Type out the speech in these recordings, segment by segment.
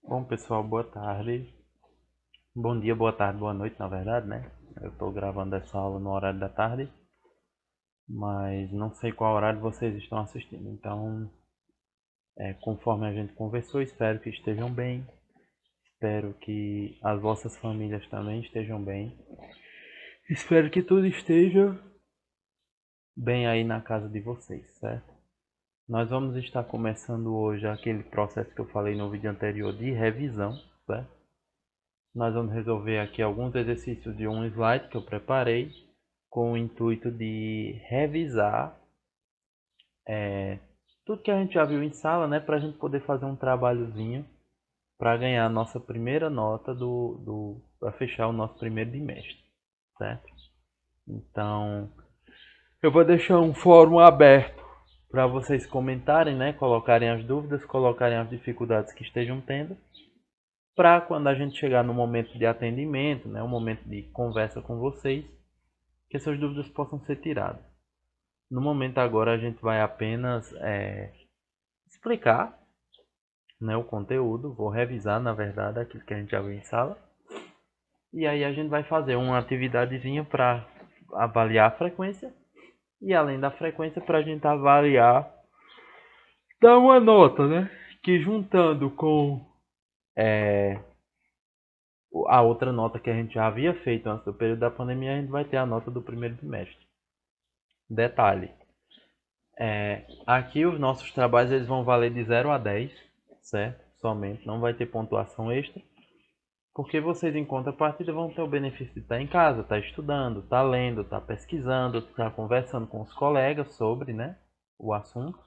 Bom, pessoal, boa tarde. Bom dia, boa tarde, boa noite, na verdade, né? Eu estou gravando essa aula no horário da tarde, mas não sei qual horário vocês estão assistindo. Então, conforme a gente conversou, espero que estejam bem. Espero que as vossas famílias também estejam bem. Espero que tudo esteja bem aí na casa de vocês, certo? Nós vamos estar começando hoje aquele processo que eu falei no vídeo anterior de revisão, certo? Nós vamos resolver aqui alguns exercícios de um slide que eu preparei com o intuito de revisar tudo que a gente já viu em sala, né, para a gente poder fazer um trabalhozinho para ganhar a nossa primeira nota para fechar o nosso primeiro bimestre, certo? Então, eu vou deixar um fórum aberto para vocês comentarem, né, colocarem as dúvidas, colocarem as dificuldades que estejam tendo, para quando a gente chegar no momento de atendimento, né, o momento de conversa com vocês, que essas dúvidas possam ser tiradas. No momento agora a gente vai apenas explicar, né, o conteúdo, vou revisar na verdade aquilo que a gente já viu em sala, e aí a gente vai fazer uma atividadezinha para avaliar a frequência, e além da frequência para a gente avaliar, dar uma nota, né, que juntando com a outra nota que a gente já havia feito antes do período da pandemia, a gente vai ter a nota do primeiro bimestre. Detalhe, aqui os nossos trabalhos eles vão valer de 0 a 10, certo? Somente, não vai ter pontuação extra, porque vocês em contrapartida vão ter o benefício de estar em casa, estar estudando, estar lendo, estar pesquisando, estar conversando com os colegas sobre, né, o assunto.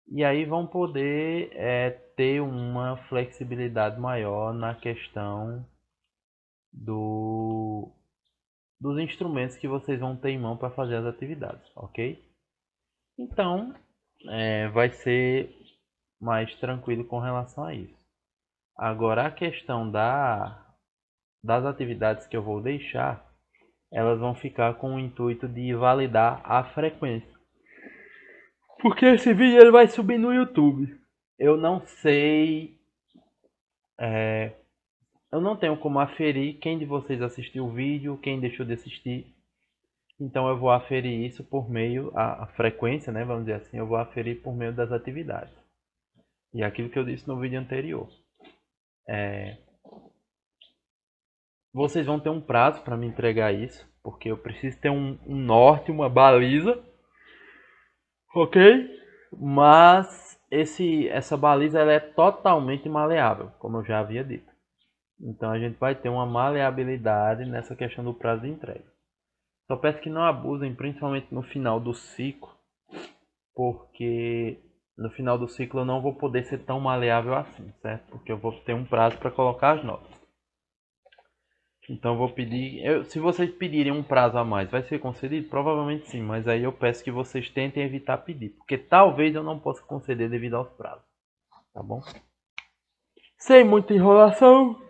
E aí vão poder ter uma flexibilidade maior na questão do, dos instrumentos que vocês vão ter em mão para fazer as atividades, ok? Então, vai ser mais tranquilo com relação a isso. Agora, a questão das atividades que eu vou deixar, elas vão ficar com o intuito de validar a frequência. Porque esse vídeo ele vai subir no YouTube. Eu não sei, eu não tenho como aferir quem de vocês assistiu o vídeo, quem deixou de assistir. Então eu vou aferir isso por meio, a frequência, né, vamos dizer assim, eu vou aferir por meio das atividades. E aquilo que eu disse no vídeo anterior. Vocês vão ter um prazo para me entregar isso, porque eu preciso ter um norte, uma baliza, ok? Mas essa baliza ela é totalmente maleável, como eu já havia dito. Então a gente vai ter uma maleabilidade nessa questão do prazo de entrega. Só peço que não abusem, principalmente no final do ciclo, porque no final do ciclo eu não vou poder ser tão maleável assim, certo? Porque eu vou ter um prazo para colocar as notas. Então eu vou pedir, se vocês pedirem um prazo a mais, vai ser concedido? Provavelmente sim, mas aí eu peço que vocês tentem evitar pedir, porque talvez eu não possa conceder devido aos prazos, tá bom? Sem muita enrolação,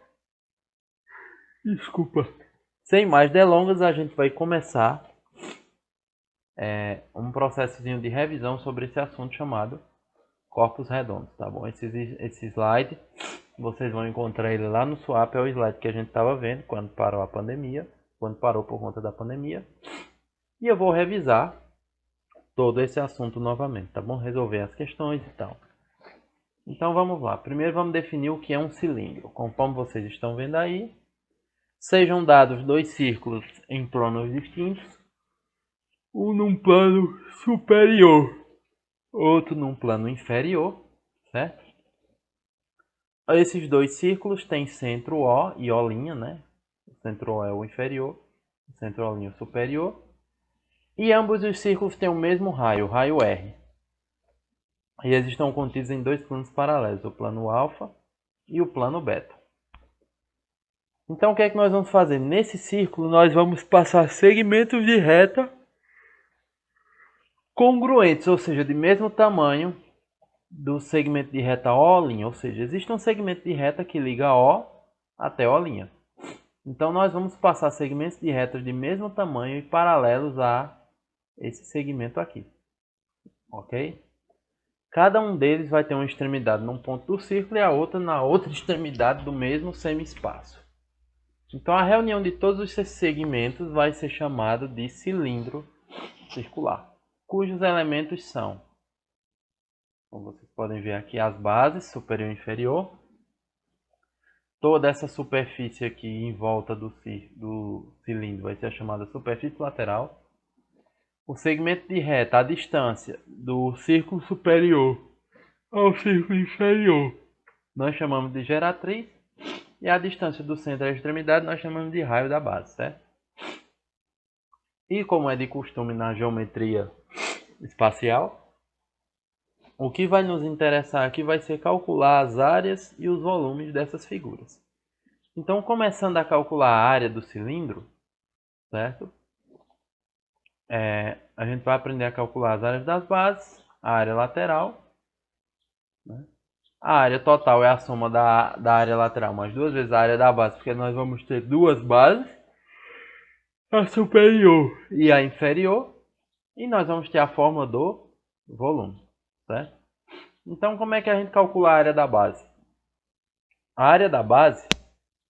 desculpa. Sem mais delongas, a gente vai começar um processozinho de revisão sobre esse assunto chamado corpos redondos, tá bom? Esse slide, vocês vão encontrar ele lá no Swap, é o slide que a gente estava vendo quando parou a pandemia, quando parou por conta da pandemia. E eu vou revisar todo esse assunto novamente, tá bom? Resolver as questões e tal. Então vamos lá. Primeiro vamos definir o que é um cilindro. Conforme vocês estão vendo aí, sejam dados dois círculos em planos distintos, um num plano superior, outro num plano inferior, certo? Esses dois círculos têm centro O e O', né? O centro O é o inferior, o centro O' o superior. E ambos os círculos têm o mesmo raio, o raio R. E eles estão contidos em dois planos paralelos, o plano alfa e o plano beta. Então o que é que nós vamos fazer? Nesse círculo nós vamos passar segmentos de reta congruentes, ou seja, de mesmo tamanho do segmento de reta O', ou seja, existe um segmento de reta que liga O até O'. Então nós vamos passar segmentos de retas de mesmo tamanho e paralelos a esse segmento aqui, ok? Cada um deles vai ter uma extremidade num ponto do círculo e a outra na outra extremidade do mesmo semi-espaço. Então a reunião de todos esses segmentos vai ser chamada de cilindro circular, cujos elementos são, como vocês podem ver aqui, as bases superior e inferior. Toda essa superfície aqui em volta do cilindro vai ser chamada superfície lateral. O segmento de reta, a distância do círculo superior ao círculo inferior, nós chamamos de geratriz. E a distância do centro à extremidade nós chamamos de raio da base, certo? E como é de costume na geometria espacial, o que vai nos interessar aqui vai ser calcular as áreas e os volumes dessas figuras. Então, começando a calcular a área do cilindro, certo? A gente vai aprender a calcular as áreas das bases, a área lateral, né? A área total é a soma da área lateral mais duas vezes a área da base, porque nós vamos ter duas bases, a superior e a inferior, e nós vamos ter a fórmula do volume, certo? Então, como é que a gente calcula a área da base? A área da base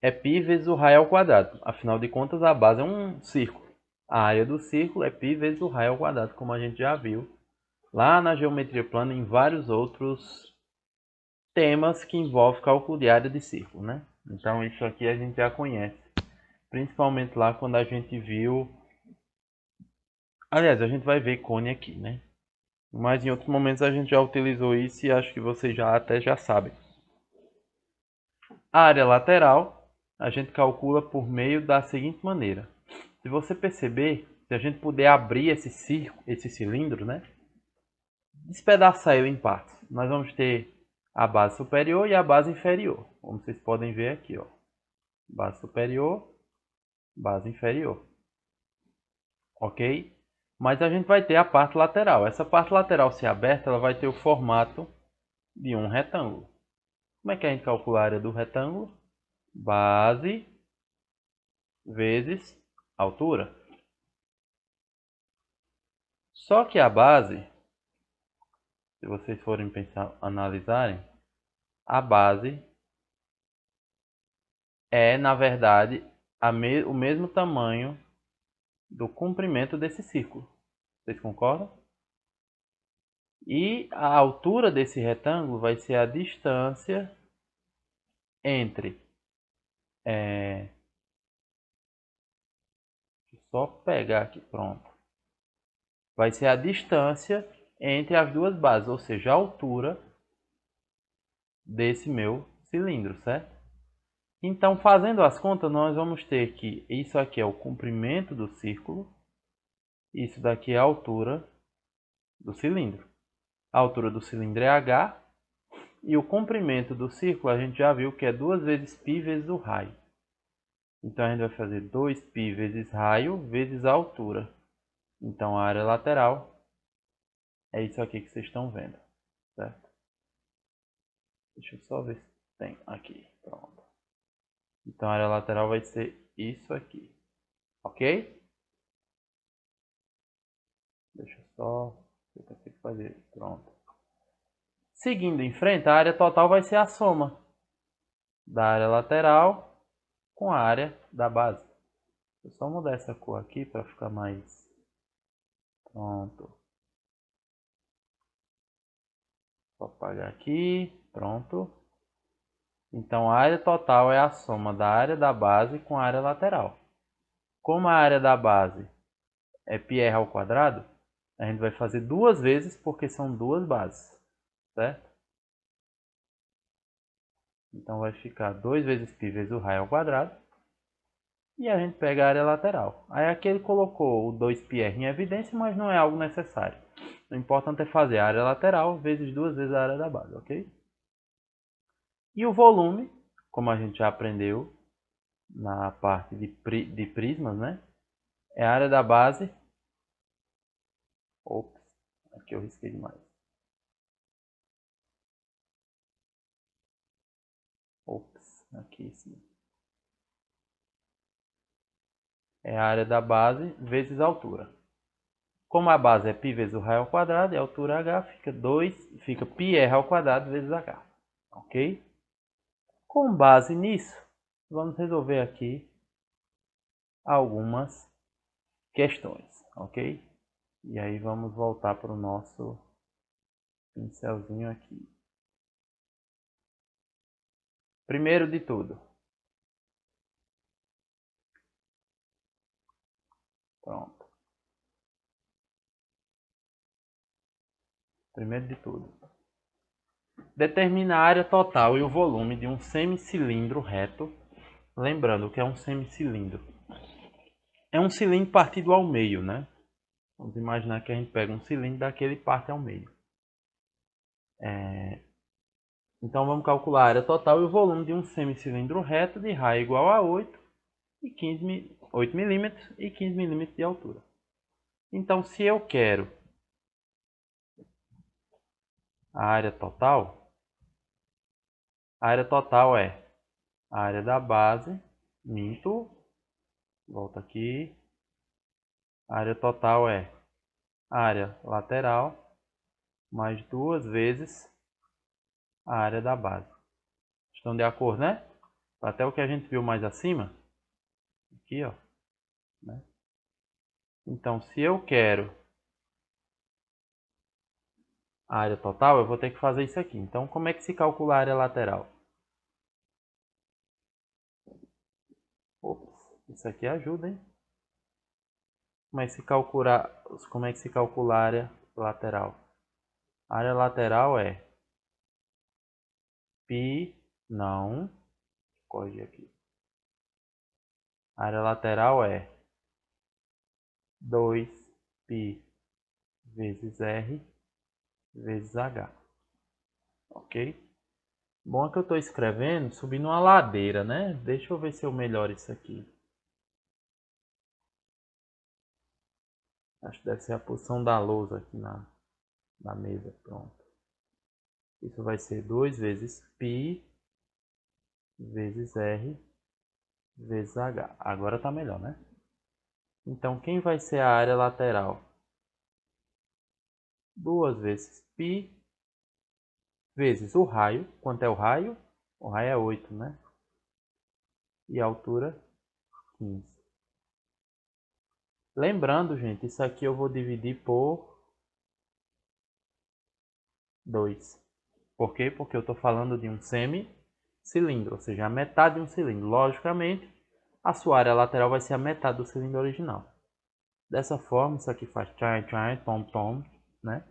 é π vezes o raio ao quadrado. Afinal de contas, a base é um círculo. A área do círculo é π vezes o raio ao quadrado, como a gente já viu lá na geometria plana e em vários outros temas que envolvem cálculo de área de círculo, né? Então isso aqui a gente já conhece, principalmente lá quando a gente viu... Aliás, a gente vai ver cone aqui, né? Mas em outros momentos a gente já utilizou isso e acho que vocês já sabem. A área lateral a gente calcula por meio da seguinte maneira. Se você perceber, se a gente puder abrir esse cilindro, né? Despedaçar ele em partes. Nós vamos ter a base superior e a base inferior. Como vocês podem ver aqui, ó. Base superior, base inferior. Ok? Mas a gente vai ter a parte lateral. Essa parte lateral, se aberta, ela vai ter o formato de um retângulo. Como é que a gente calcula a área do retângulo? Base vezes altura. Só que a base, se vocês forem analisarem, a base é, na verdade, o mesmo tamanho do comprimento desse círculo. Vocês concordam? E a altura desse retângulo vai ser a distância entre... só pegar aqui, pronto. Vai ser a distância entre as duas bases, ou seja, a altura desse meu cilindro, certo? Então, fazendo as contas, nós vamos ter que isso aqui é o comprimento do círculo, isso daqui é a altura do cilindro. A altura do cilindro é h, e o comprimento do círculo a gente já viu que é 2 vezes π vezes o raio. Então, a gente vai fazer 2π vezes raio vezes a altura. Então, a área lateral é isso aqui que vocês estão vendo, certo? Deixa eu só ver se tem aqui, pronto. Então, a área lateral vai ser isso aqui, ok? Deixa eu só... eu consigo fazer, pronto. Seguindo em frente, a área total vai ser a soma da área lateral com a área da base. Vou só mudar essa cor aqui para ficar mais... Pronto. Vou apagar aqui, pronto. Então a área total é a soma da área da base com a área lateral. Como a área da base é πr ao quadrado, a gente vai fazer duas vezes porque são duas bases, certo? Então vai ficar 2 vezes π vezes o raio ao quadrado. E a gente pega a área lateral. Aí aqui ele colocou o 2πr em evidência, mas não é algo necessário. O importante é fazer a área lateral vezes duas vezes a área da base, ok? E o volume, como a gente já aprendeu na parte de prismas, né? É a área da base. Ops, aqui eu risquei demais. Ops, aqui sim. É a área da base vezes a altura. Como a base é π vezes o raio ao quadrado e a altura h, fica πr ao quadrado vezes h. Ok? Com base nisso, vamos resolver aqui algumas questões. Ok? E aí vamos voltar para o nosso pincelzinho aqui. Primeiro de tudo. Pronto. Primeiro de tudo. Determina a área total e o volume de um semicilindro reto. Lembrando que é um semicilindro. É um cilindro partido ao meio, né? Vamos imaginar que a gente pega um cilindro daquele parte ao meio. Então vamos calcular a área total e o volume de um semicilindro reto de raio igual a 8 milímetros e 15 milímetros de altura. Então se eu quero a área total é a área da base, volta aqui, a área total é a área lateral mais 2 vezes a área da base. Estão de acordo, né? Até o que a gente viu mais acima, aqui, ó, né? Então, se eu quero a área total, eu vou ter que fazer isso aqui. Então, como é que se calcula a área lateral? Ops, isso aqui ajuda, hein? Como é que se calcula a área lateral? A área lateral é π, não, corrigir aqui. A área lateral é 2π vezes r vezes h. Ok? Bom é que eu estou escrevendo subindo uma ladeira, né? Deixa eu ver se eu melhoro isso aqui. Acho que deve ser a posição da lousa aqui na mesa. Pronto. Isso vai ser 2 vezes π vezes r vezes h. Agora está melhor, né? Então, quem vai ser a área lateral? 2 vezes π vezes o raio. Quanto é o raio? O raio é 8, né? E a altura, 15. Lembrando, gente, isso aqui eu vou dividir por 2. Por quê? Porque eu estou falando de um semicilindro, ou seja, a metade de um cilindro. Logicamente, a sua área lateral vai ser a metade do cilindro original. Dessa forma, isso aqui faz tchan, tom, tom, né?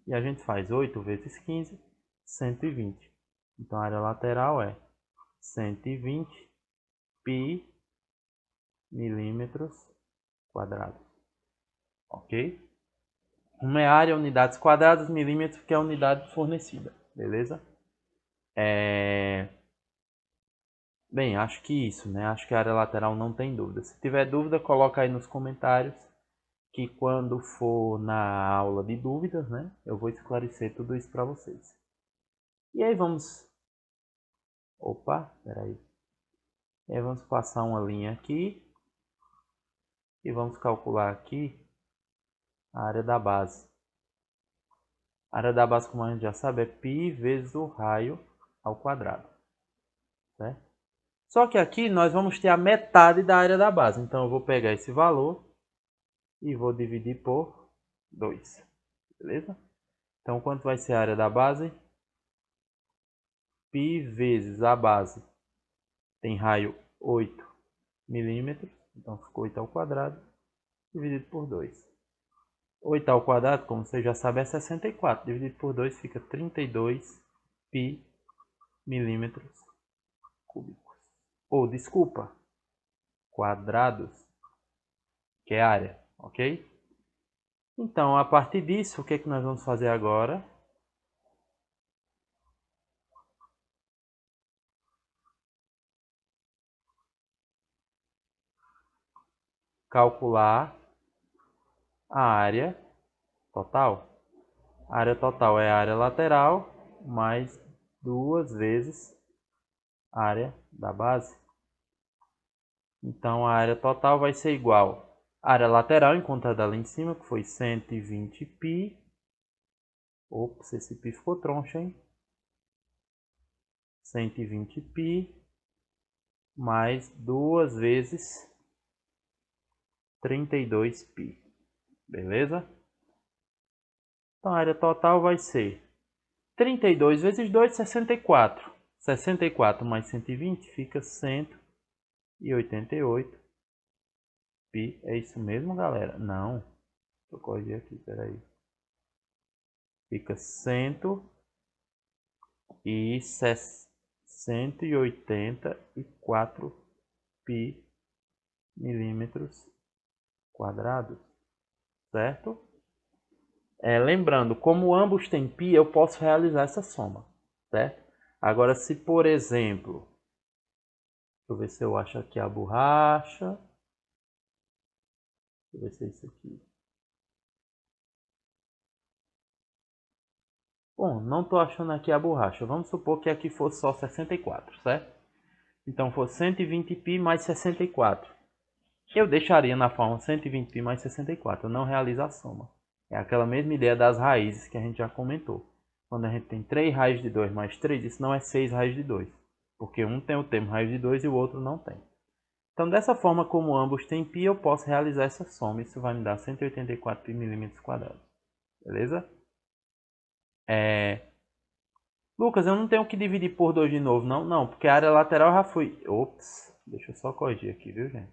E a gente faz 8 vezes 15, 120. Então, a área lateral é 120 π milímetros quadrados. Ok? Uma é área, unidades quadradas, milímetros, que é a unidade fornecida. Beleza? Bem, acho que isso, né? Acho que a área lateral não tem dúvida. Se tiver dúvida, coloca aí nos comentários, que quando for na aula de dúvidas, né, eu vou esclarecer tudo isso para vocês. E aí vamos... Opa, peraí. E aí vamos passar uma linha aqui e vamos calcular aqui a área da base. A área da base, como a gente já sabe, é π vezes o raio ao quadrado. Certo? Só que aqui nós vamos ter a metade da área da base. Então eu vou pegar esse valor e vou dividir por 2. Beleza? Então quanto vai ser a área da base? π vezes a base tem raio 8 milímetros. Então ficou 8 ao quadrado dividido por 2. 8 ao quadrado, como você já sabe, é 64. Dividido por 2 fica 32 π milímetros cúbicos. Ou, desculpa, quadrados, que é área, ok? Então, a partir disso, o que é que nós vamos fazer agora? Calcular a área total. A área total é a área lateral mais 2 vezes a área da base. Então, a área total vai ser igual Área lateral encontrada lá em cima, que foi 120π. Ops, esse π ficou troncho, hein? 120π mais 2 vezes 32π. Beleza? Então a área total vai ser 32 vezes 2, 64. 64 mais 120 fica 188 π. É isso mesmo, galera? Não. Deixa eu corrigir aqui, peraí. Fica 184 π milímetros quadrados, certo? Lembrando, como ambos têm π, eu posso realizar essa soma, certo? Agora, se por exemplo, deixa eu ver se eu acho aqui a borracha. Deixa eu ver se é isso aqui. Bom, não estou achando aqui a borracha. Vamos supor que aqui fosse só 64, certo? Então, fosse 120π mais 64. Eu deixaria na forma 120π mais 64. Eu não realizo a soma. É aquela mesma ideia das raízes que a gente já comentou. Quando a gente tem 3 raízes de 2 mais 3, isso não é 6 raízes de 2. Porque um tem o termo raiz de 2 e o outro não tem. Então, dessa forma, como ambos têm π, eu posso realizar essa soma. Isso vai me dar 184 π milímetros quadrados. Beleza? Lucas, eu não tenho que dividir por 2 de novo, não? Não, porque a área lateral já foi... Ops, deixa eu só corrigir aqui, viu, gente?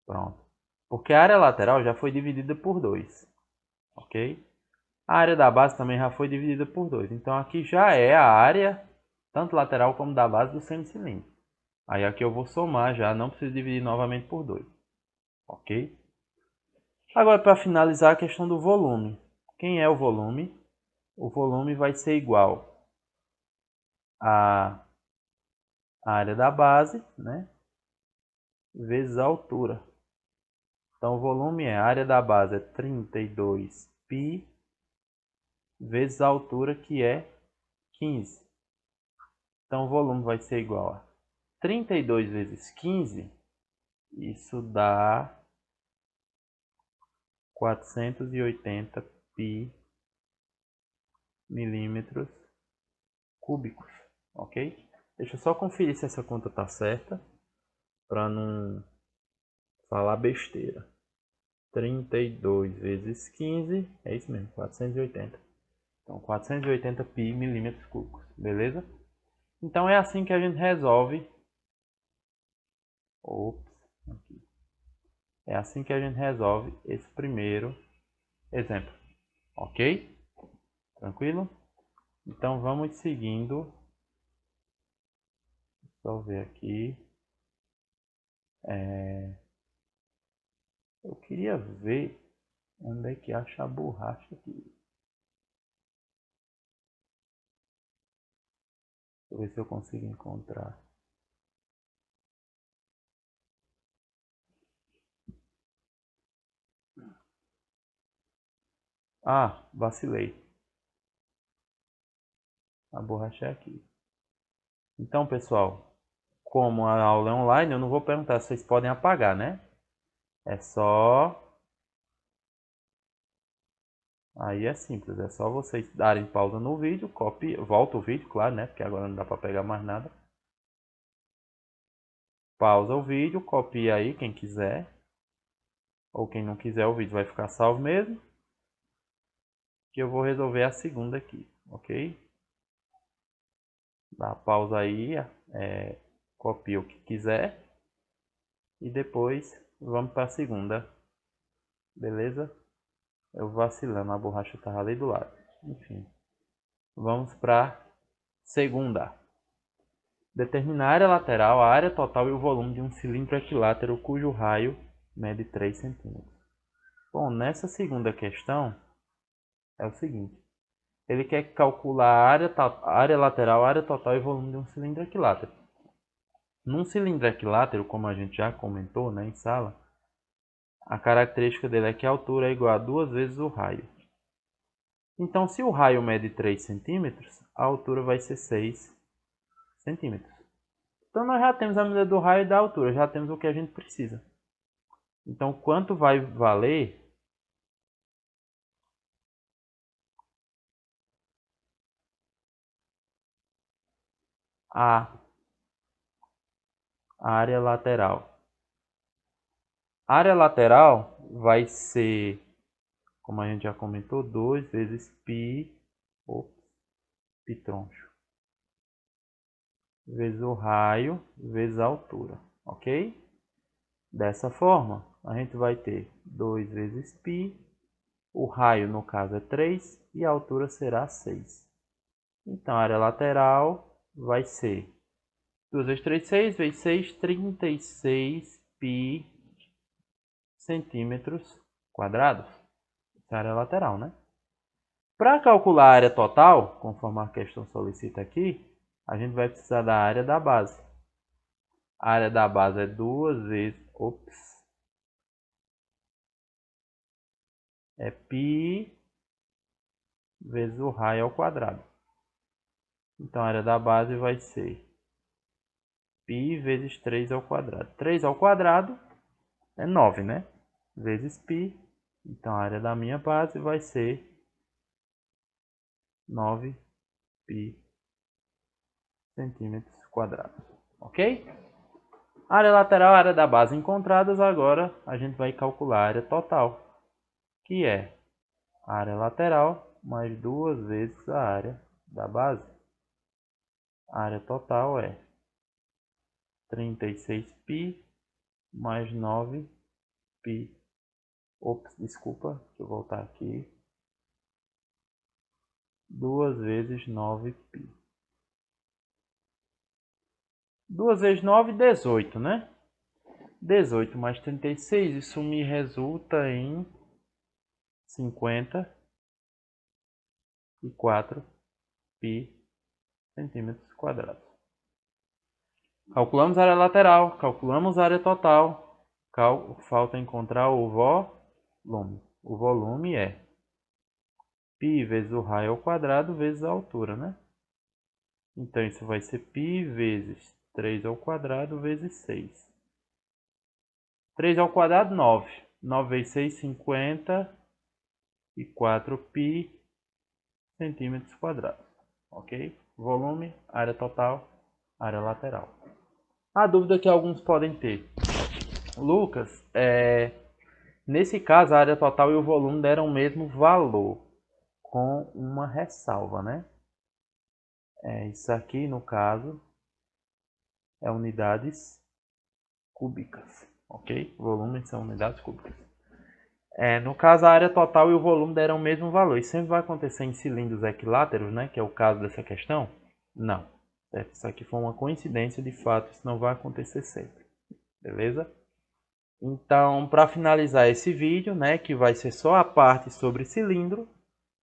Pronto. Porque a área lateral já foi dividida por 2, ok? A área da base também já foi dividida por 2. Então, aqui já é a área, tanto lateral como da base do semicilindro. Aí aqui eu vou somar já, não preciso dividir novamente por 2, ok? Agora, para finalizar a questão do volume. Quem é o volume? O volume vai ser igual a área da base, né, vezes a altura. Então, o volume é a área da base é 32π vezes a altura, que é 15. Então, o volume vai ser igual a 32 vezes 15. Isso dá 480π milímetros cúbicos, ok? Deixa eu só conferir se essa conta está certa, para não falar besteira. 32 vezes 15, é isso mesmo, 480. Então, 480π milímetros cúbicos, beleza? Então, é assim que a gente resolve. Aqui. É assim que a gente resolve esse primeiro exemplo, ok? Tranquilo? Então, vamos seguindo. Só ver aqui. Eu queria ver onde é que acha a borracha aqui. Deixa eu ver se eu consigo encontrar. Ah, vacilei. A borracha é aqui. Então, pessoal, como a aula é online, eu não vou perguntar se vocês podem apagar, né? É só... Aí é simples, é só vocês darem pausa no vídeo, volta o vídeo, claro, né? Porque agora não dá para pegar mais nada. Pausa o vídeo, copia aí quem quiser. Ou quem não quiser, o vídeo vai ficar salvo mesmo. Que eu vou resolver a segunda aqui, ok? Dá pausa aí, copia o que quiser. E depois vamos para a segunda. Beleza? Eu vacilando, a borracha estava ali do lado. Enfim. Vamos para a segunda. Determinar a área lateral, a área total e o volume de um cilindro equilátero cujo raio mede 3 centímetros. Bom, nessa segunda questão é o seguinte. Ele quer calcular a área lateral, a área total e o volume de um cilindro equilátero. Num cilindro equilátero, como a gente já comentou, né, em sala, a característica dele é que a altura é igual a 2 vezes o raio. Então, se o raio mede 3 centímetros, a altura vai ser 6 centímetros. Então, nós já temos a medida do raio e da altura, já temos o que a gente precisa. Então, quanto vai valer a área lateral? A área lateral vai ser, como a gente já comentou, 2 vezes π, π troncho, vezes o raio, vezes a altura, ok? Dessa forma, a gente vai ter 2 vezes π, o raio no caso é 3 e a altura será 6. Então, a área lateral vai ser 2 vezes 3, 6, vezes 6, 36 π centímetros quadrados. Essa é a área lateral, né? Para calcular a área total, conforme a questão solicita aqui, a gente vai precisar da área da base. A área da base é 2 vezes... é π vezes o raio ao quadrado. Então, a área da base vai ser π vezes 3 ao quadrado. 3 ao quadrado é 9, né? Vezes π. Então, a área da minha base vai ser 9 π centímetros quadrados. Ok? Área lateral, área da base encontradas. Agora, a gente vai calcular a área total, que é a área lateral mais 2 vezes a área da base. A área total é 36 π mais 9 π. Desculpa, deixa eu voltar aqui. 2 vezes 9 π. 2 vezes 9, 18, né? 18 mais 36, isso me resulta em 54 π centímetros quadrados. Calculamos a área lateral, calculamos a área total. Falta encontrar o volume. O volume é π vezes o raio ao quadrado vezes a altura, né? Então, isso vai ser π vezes 3 ao quadrado vezes 6. 3 ao quadrado, 9. 9 vezes 6, 54 π centímetros quadrados. Ok? Volume, área total, área lateral. A dúvida que alguns podem ter. Lucas, nesse caso a área total e o volume deram o mesmo valor, com uma ressalva, né? Isso aqui, no caso, é unidades cúbicas, ok? Volume são unidades cúbicas. No caso, a área total e o volume deram o mesmo valor. Isso sempre vai acontecer em cilindros equiláteros, né? Que é o caso dessa questão? Não. Certo? Isso aqui foi uma coincidência, de fato, isso não vai acontecer sempre. Beleza? Então, para finalizar esse vídeo, né, que vai ser só a parte sobre cilindro,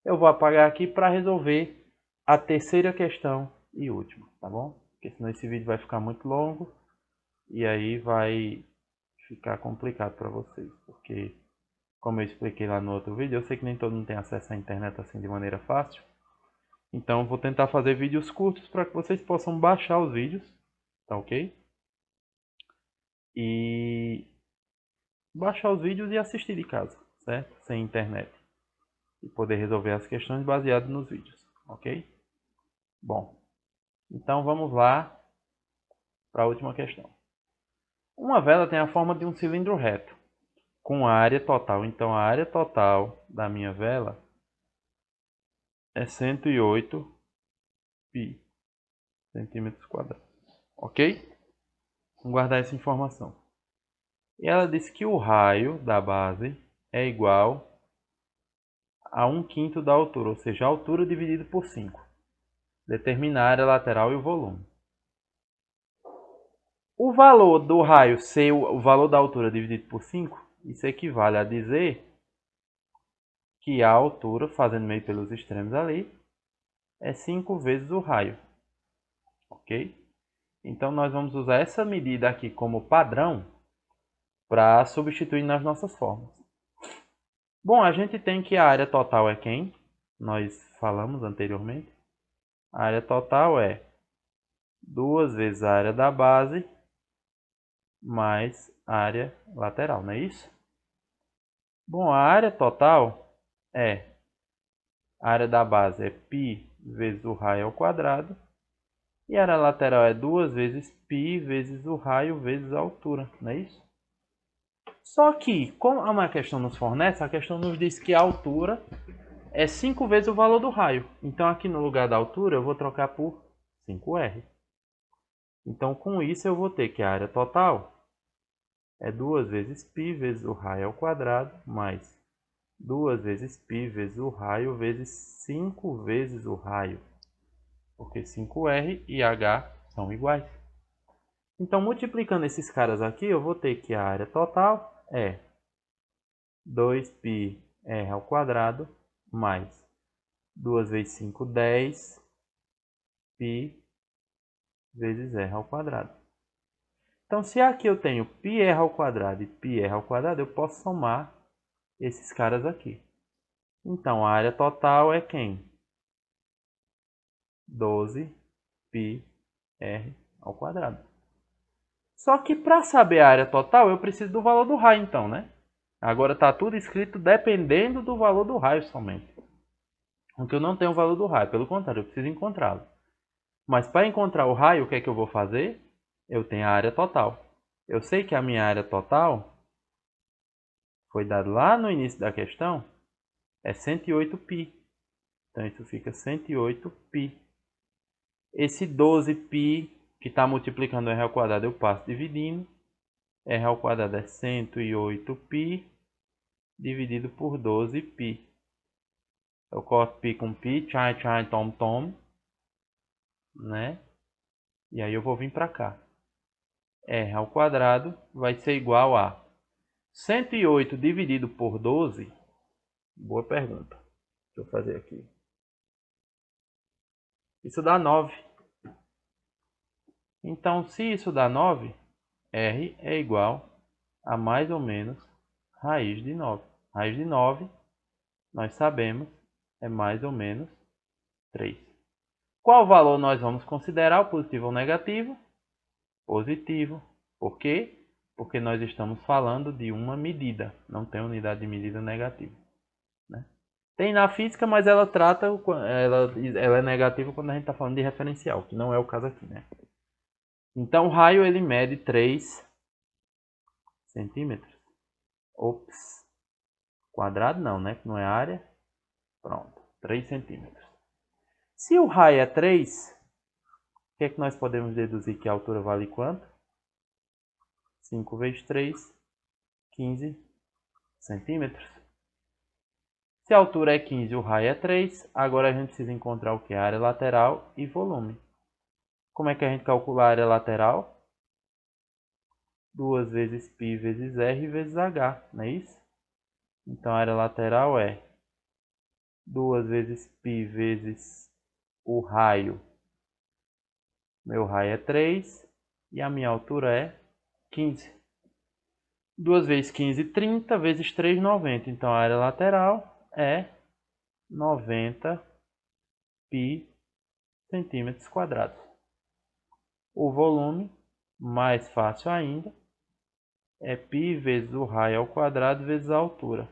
eu vou apagar aqui para resolver a terceira questão e última, tá bom? Porque senão esse vídeo vai ficar muito longo e aí vai ficar complicado para vocês, porque como eu expliquei lá no outro vídeo, eu sei que nem todo mundo tem acesso à internet assim de maneira fácil. Então eu vou tentar fazer vídeos curtos para que vocês possam baixar os vídeos, tá ok? E baixar os vídeos e assistir de casa, certo? Sem internet. E poder resolver as questões baseadas nos vídeos, ok? Bom, então vamos lá para a última questão. Uma vela tem a forma de um cilindro reto, com a área total. Então a área total da minha vela é 108 π centímetros quadrados, ok? Vamos guardar essa informação. E ela disse que o raio da base é igual a 1/5 da altura, ou seja, a altura dividido por 5. Determinar a área lateral e o volume. O valor do raio ser o valor da altura dividido por 5, isso equivale a dizer que a altura, fazendo meio pelos extremos ali, é 5 vezes o raio. Ok? Então, nós vamos usar essa medida aqui como padrão para substituir nas nossas formas. Bom, a gente tem que a área total é quem? Nós falamos anteriormente. A área total é 2 vezes a área da base mais área lateral, não é isso? Bom, a área total é, a área da base é π vezes o raio ao quadrado, e a área lateral é 2 vezes π vezes o raio vezes a altura, não é isso? Só que, como a questão nos fornece, a questão nos diz que a altura é 5 vezes o valor do raio. Então, aqui no lugar da altura, eu vou trocar por 5R. Então, com isso, eu vou ter que a área total é 2 vezes π vezes o raio ao quadrado, mais 2 vezes π vezes o raio, vezes 5 vezes o raio. Porque 5R e H são iguais. Então, multiplicando esses caras aqui, eu vou ter que a área total é 2πr ao quadrado, mais 2 vezes 5, 10, π vezes r ao quadrado. Então, se aqui eu tenho πr ao quadrado e πr ao quadrado, eu posso somar esses caras aqui. Então, a área total é quem? 12πr ao quadrado. Só que para saber a área total, eu preciso do valor do raio, então, né? Agora está tudo escrito dependendo do valor do raio somente. Porque eu não tenho o valor do raio, pelo contrário, eu preciso encontrá-lo. Mas para encontrar o raio, o que é que eu vou fazer? Eu tenho a área total. Eu sei que a minha área total foi dada lá no início da questão, é 108π. Então isso fica 108π. Esse 12π que está multiplicando r ao quadrado, eu passo dividindo. R ao quadrado é 108π dividido por 12π. Eu corto π com π, chai, chai, tom, tom, né? E aí eu vou vir para cá. R ao quadrado vai ser igual a 108 dividido por 12. Boa pergunta. Deixa eu fazer aqui. Isso dá 9. Então, se isso dá 9, R é igual a mais ou menos raiz de 9. Raiz de 9, nós sabemos, é mais ou menos 3. Qual valor nós vamos considerar, o positivo ou o negativo? Positivo. Por quê? Porque nós estamos falando de uma medida, não tem unidade de medida negativa, né? Tem na física, mas ela trata, ela é negativa quando a gente está falando de referencial, que não é o caso aqui, né? Então o raio ele mede 3 centímetros. Ops. Quadrado não, né? Que não é área. Pronto. 3 centímetros. Se o raio é 3, o que é que nós podemos deduzir que a altura vale quanto? 5 vezes 3, 15 centímetros. Se a altura é 15 e o raio é 3, agora a gente precisa encontrar o que? A área lateral e volume. Como é que a gente calcula a área lateral? 2 vezes π vezes r vezes h, não é isso? Então a área lateral é 2 vezes π vezes o raio. Meu raio é 3 e a minha altura é 15. 2 vezes 15, 30, vezes 3, 90. Então a área lateral é 90 π centímetros quadrados. O volume, mais fácil ainda, é π vezes o raio ao quadrado vezes a altura.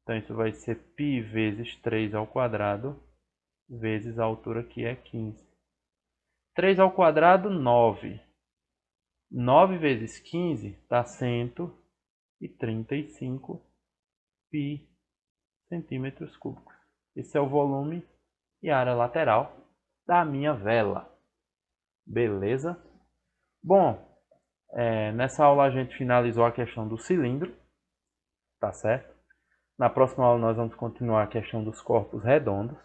Então isso vai ser π vezes 3 ao quadrado vezes a altura que é 15. 3 ao quadrado, 9. 9 vezes 15 dá 135 π centímetros cúbicos. Esse é o volume e a área lateral da minha vela. Beleza? Bom, nessa aula a gente finalizou a questão do cilindro, tá certo? Na próxima aula nós vamos continuar a questão dos corpos redondos.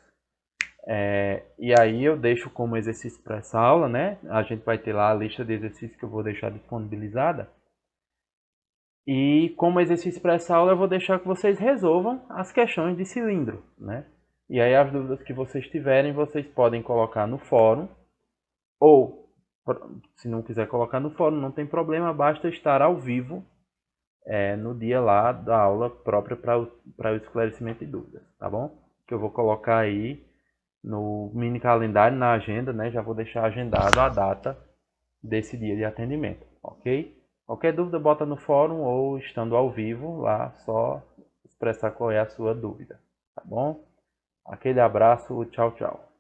E aí eu deixo como exercício para essa aula, né? A gente vai ter lá a lista de exercícios que eu vou deixar disponibilizada. E como exercício para essa aula eu vou deixar que vocês resolvam as questões de cilindro, né? E aí as dúvidas que vocês tiverem, vocês podem colocar no fórum. Ou, se não quiser colocar no fórum, não tem problema, basta estar ao vivo no dia lá da aula própria para o esclarecimento de dúvidas, tá bom? Que eu vou colocar aí no mini calendário, na agenda, né? Já vou deixar agendado a data desse dia de atendimento, ok? Qualquer dúvida, bota no fórum ou estando ao vivo lá, só expressar qual é a sua dúvida, tá bom? Aquele abraço, tchau, tchau.